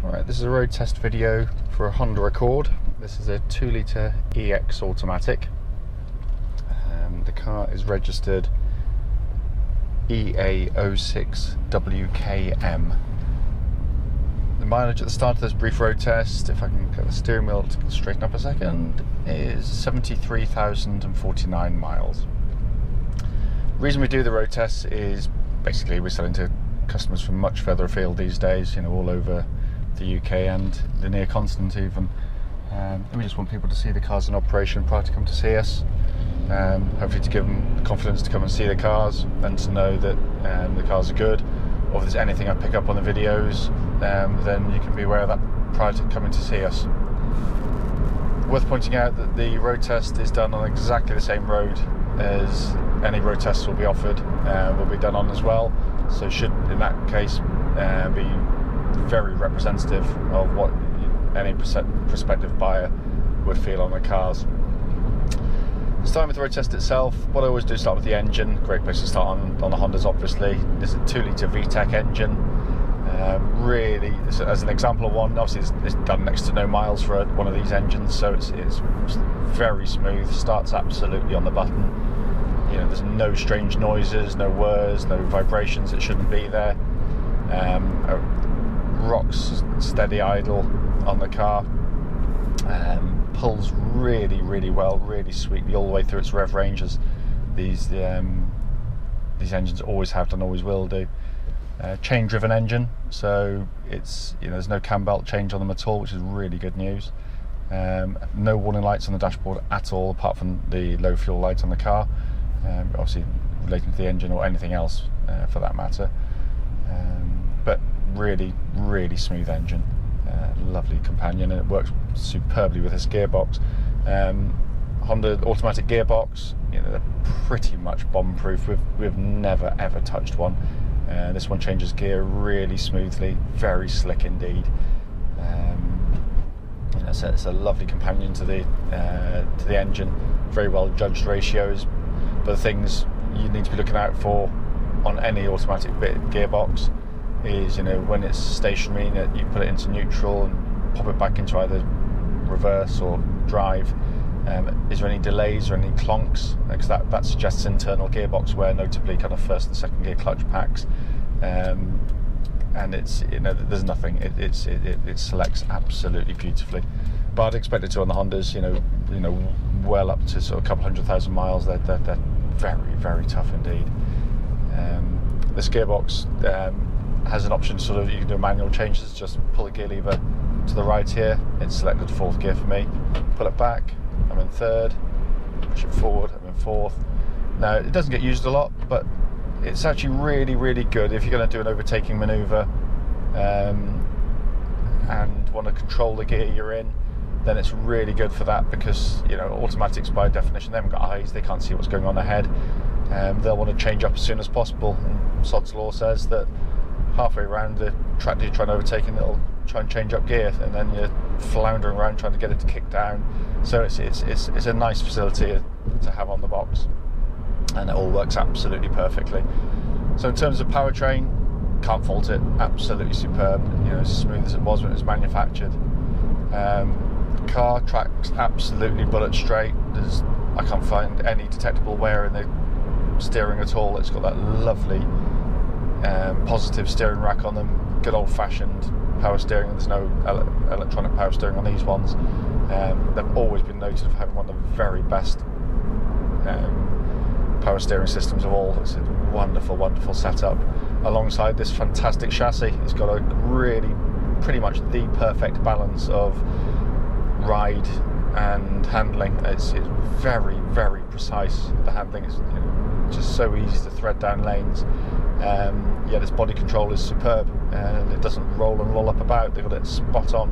Alright, this is a road test video for a Honda Accord. This is a 2-litre EX automatic. The car is registered EA06WKM. The mileage at the start of this brief road test, if I can get the steering wheel to straighten up a second, is 73,049 miles. The reason we do the road test is basically we're selling to customers from much further afield these days, all over the UK and the near continent even. And we just want people to see the cars in operation prior to come to see us. Hopefully to give them the confidence to come and see the cars and to know that the cars are good. Or if there's anything I pick up on the videos, then you can be aware of that prior to coming to see us. Worth pointing out that the road test is done on exactly the same road as any road tests will be offered, will be done on as well. So should in that case be very representative of what any prospective buyer would feel on the cars. Starting with the road test itself, what I always do is start with the engine. Great place to start on the Hondas, obviously. This is a 2-litre VTEC engine. Really, as an example of one, obviously it's done next to no miles for one of these engines, so it's very smooth, starts absolutely on the button. There's no strange noises, no whirs, no vibrations that shouldn't be there. Rocks steady idle on the car. Pulls really well, really sweetly all the way through its rev range, as these engines always have done, always will do. Chain driven engine, so it's there's no cam belt change on them at all, which is really good news. No warning lights on the dashboard at all, apart from the low fuel lights on the car, obviously relating to the engine or anything else for that matter. But really smooth engine. Lovely companion, and it works superbly with this gearbox. Honda automatic gearbox, they're pretty much bomb proof. We've never ever touched one. This one changes gear really smoothly, very slick indeed. It's a lovely companion to the engine. Very well judged ratios, but the things you need to be looking out for on any automatic gearbox is when it's stationary, that you put it into neutral and pop it back into either reverse or drive. Is there any delays or any clonks? Because that suggests internal gearbox wear, notably kind of first and second gear clutch packs. And it's there's nothing. It selects absolutely beautifully. But I'd expect it to on the Hondas. Well up to sort of a couple 100,000 miles. They're very tough indeed. This gearbox has an option, you can do manual changes. Just pull the gear lever to the right here, it's selected 4th gear for me. Pull it back, I'm in 3rd. Push it forward, I'm in 4th. Now it doesn't get used a lot, but it's actually really good if you're going to do an overtaking manoeuvre and want to control the gear you're in. Then it's really good for that, because automatics by definition, they haven't got eyes, they can't see what's going on ahead. They'll want to change up as soon as possible, and Sod's Law says that halfway around the track you're trying to overtake, and it'll try and change up gear, and then you're floundering around trying to get it to kick down. So it's a nice facility to have on the box, and it all works absolutely perfectly. So in terms of powertrain, can't fault it, absolutely superb. As smooth as it was when it was manufactured. Car tracks absolutely bullet straight. I can't find any detectable wear in the steering at all. It's got that lovely positive steering rack on them, good old-fashioned power steering. There's no electronic power steering on these ones. They've always been noted for having one of the very best power steering systems of all. It's a wonderful setup. Alongside this fantastic chassis, it's got a really pretty much the perfect balance of ride and handling. It's very precise. The handling is just so easy to thread down lanes. This body control is superb, and it doesn't roll and roll up about. They've got it spot on.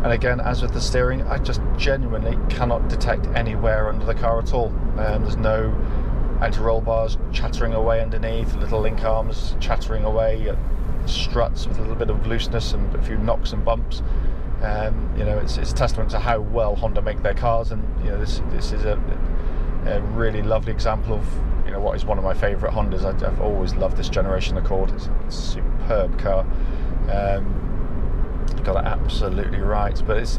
And again, as with the steering, I just genuinely cannot detect any wear under the car at all. There's no anti-roll bars chattering away underneath, little link arms chattering away, struts with a little bit of looseness and a few knocks and bumps. It's a testament to how well Honda make their cars, and this is a really lovely example of what is one of my favourite Hondas. I've always loved this generation Accord. It's a superb car. got it absolutely right. But it's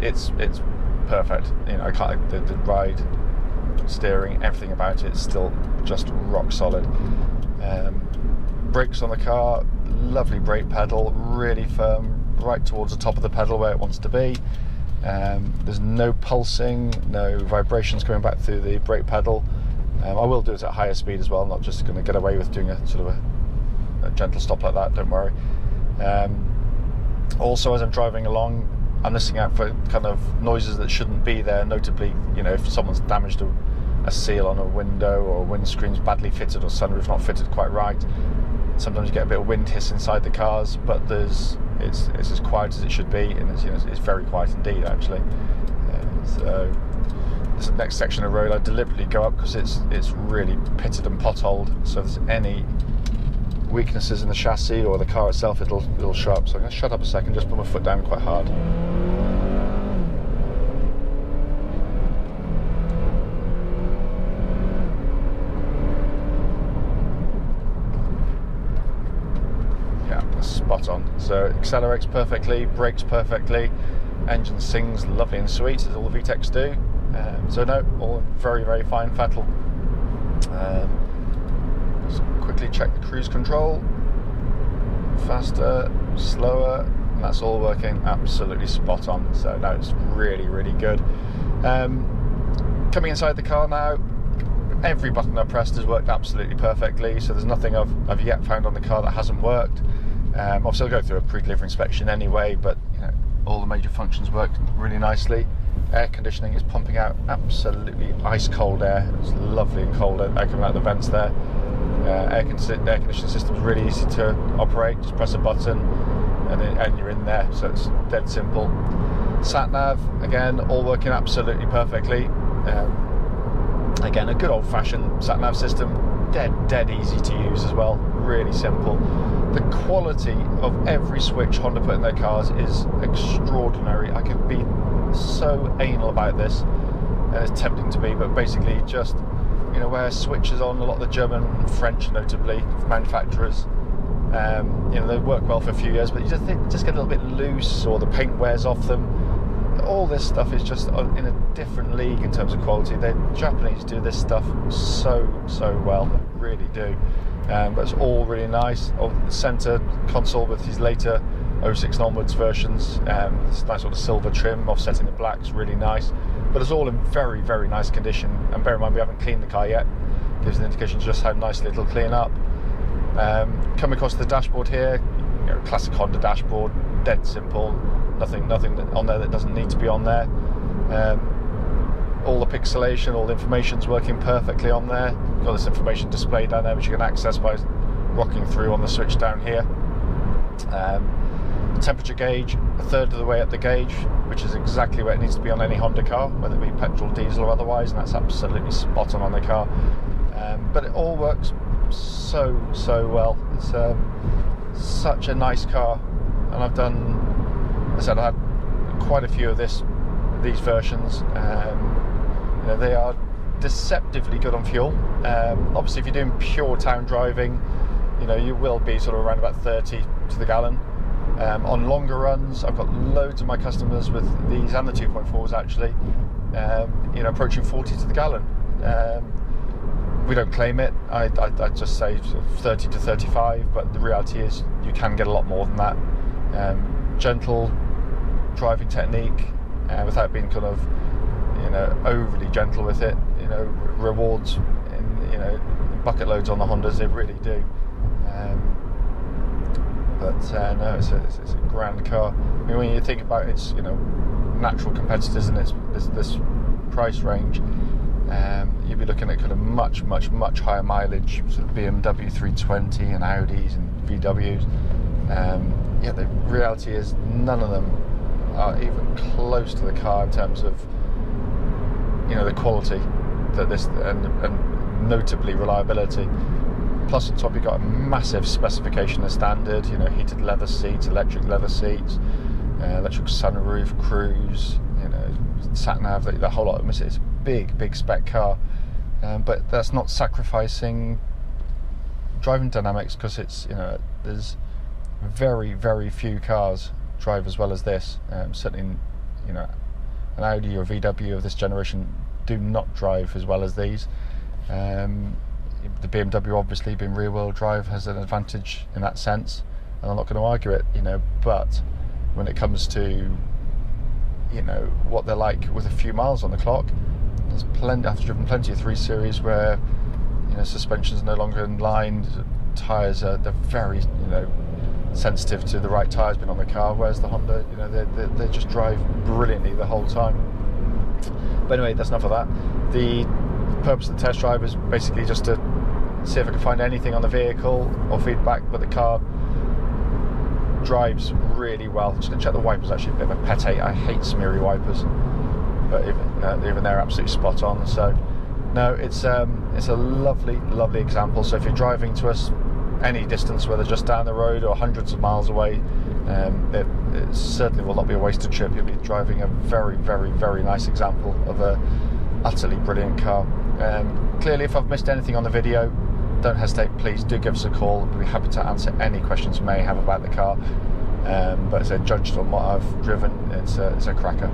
perfect. You know, I can't, the ride, steering, everything about it is still just rock solid. Brakes on the car, lovely brake pedal, really firm, right towards the top of the pedal where it wants to be. There's no pulsing, no vibrations coming back through the brake pedal. I will do it at higher speed as well. I'm not just going to get away with doing a sort of a gentle stop like that, don't worry. Also, as I'm driving along, I'm listening out for kind of noises that shouldn't be there, notably, you know, if someone's damaged a seal on a window, or windscreen's badly fitted, or sunroof not fitted quite right. Sometimes you get a bit of wind hiss inside the cars, but it's as quiet as it should be, and it's, you know, it's very quiet indeed, actually. So this next section of road I deliberately go up because it's really pitted and potholed, so if there's any weaknesses in the chassis or the car itself, it'll show up. So I'm going to shut up a second, just put my foot down quite hard. Spot on. So accelerates perfectly, brakes perfectly, engine sings lovely and sweet, as all the VTECs do. So no, all very, very fine fettle. Just quickly check the cruise control. Faster, slower, and that's all working absolutely spot on. So no, it's really, really good. Coming inside the car now, every button I've pressed has worked absolutely perfectly, so there's nothing I've yet found on the car that hasn't worked. Obviously I'll go through a pre-delivery inspection anyway, but you know, all the major functions work really nicely. Air conditioning is pumping out absolutely ice cold air. It's lovely and cold air coming out the vents there. Air conditioning system is really easy to operate. Just press a button and you're in there, so it's dead simple. Sat nav, again, all working absolutely perfectly. Again, a good old-fashioned sat nav system, dead easy to use as well, really simple. The quality of every switch Honda put in their cars is extraordinary. I could be so anal about this, and it's tempting to be, but basically just, you know, where switches on a lot of the German and French, notably, manufacturers, you know, they work well for a few years, but you just get a little bit loose, or the paint wears off them. All this stuff is just in a different league in terms of quality. The Japanese do this stuff so well, really do. But it's all really nice. The centre console with these later 06 and onwards versions, this nice sort of silver trim offsetting the black is really nice. But it's all in very, very nice condition. And bear in mind, we haven't cleaned the car yet. Gives an indication just how nicely it'll clean up. Coming across the dashboard here, you know, classic Honda dashboard, dead simple. Nothing on there that doesn't need to be on there. All the pixelation, all the information's working perfectly on there. Got this information displayed down there, which you can access by rocking through on the switch down here. Temperature gauge, a third of the way up the gauge, which is exactly where it needs to be on any Honda car, whether it be petrol, diesel, or otherwise, and that's absolutely spot on the car. But it all works so well. It's such a nice car, and I've had quite a few of these versions. You know, they are deceptively good on fuel. Obviously, if you're doing pure town driving, you know, you will be sort of around about 30 to the gallon. On longer runs, I've got loads of my customers with these and the 2.4s actually, you know, approaching 40 to the gallon. We don't claim it. I just say sort of 30 to 35, but the reality is you can get a lot more than that. Gentle driving technique, without being kind of, you know, overly gentle with it. You know, rewards in, you know, bucket loads on the Hondas, they really do. No, it's a grand car. I mean, when you think about its, you know, natural competitors in this price range, you'd be looking at kind of much higher mileage, sort of BMW 320 and Audis and VWs. Yeah, the reality is none of them are even close to the car in terms of, you know, the quality that this and notably reliability. Plus on top you've got a massive specification of standard, you know, heated leather seats, electric leather seats, electric sunroof, cruise, you know, sat nav, the whole lot of them. It's a big spec car, but that's not sacrificing driving dynamics, because it's, you know, there's very few cars drive as well as this. Certainly, you know, an Audi or VW of this generation do not drive as well as these. The BMW, obviously, being rear-wheel drive, has an advantage in that sense, and I'm not going to argue it, you know. But when it comes to, you know, what they're like with a few miles on the clock, there's plenty. I've driven plenty of 3 Series where, you know, suspension's no longer in line, tyres they're very, you know, sensitive to the right tyres being on the car, whereas the Honda, you know, they just drive brilliantly the whole time. But anyway, that's enough of that. The purpose of the test drive is basically just to see if I can find anything on the vehicle or feedback, but the car drives really well. Just going to check the wipers, actually, a bit of a pet hate. I hate smeary wipers, but even they're absolutely spot on. So no, it's a lovely example. So if you're driving to us any distance, whether just down the road or hundreds of miles away, it certainly will not be a wasted trip. You'll be driving a very nice example of a utterly brilliant car. Clearly, if I've missed anything on the video, don't hesitate, please do give us a call. We'll be happy to answer any questions you may have about the car. But as I judged on what I've driven, it's a cracker.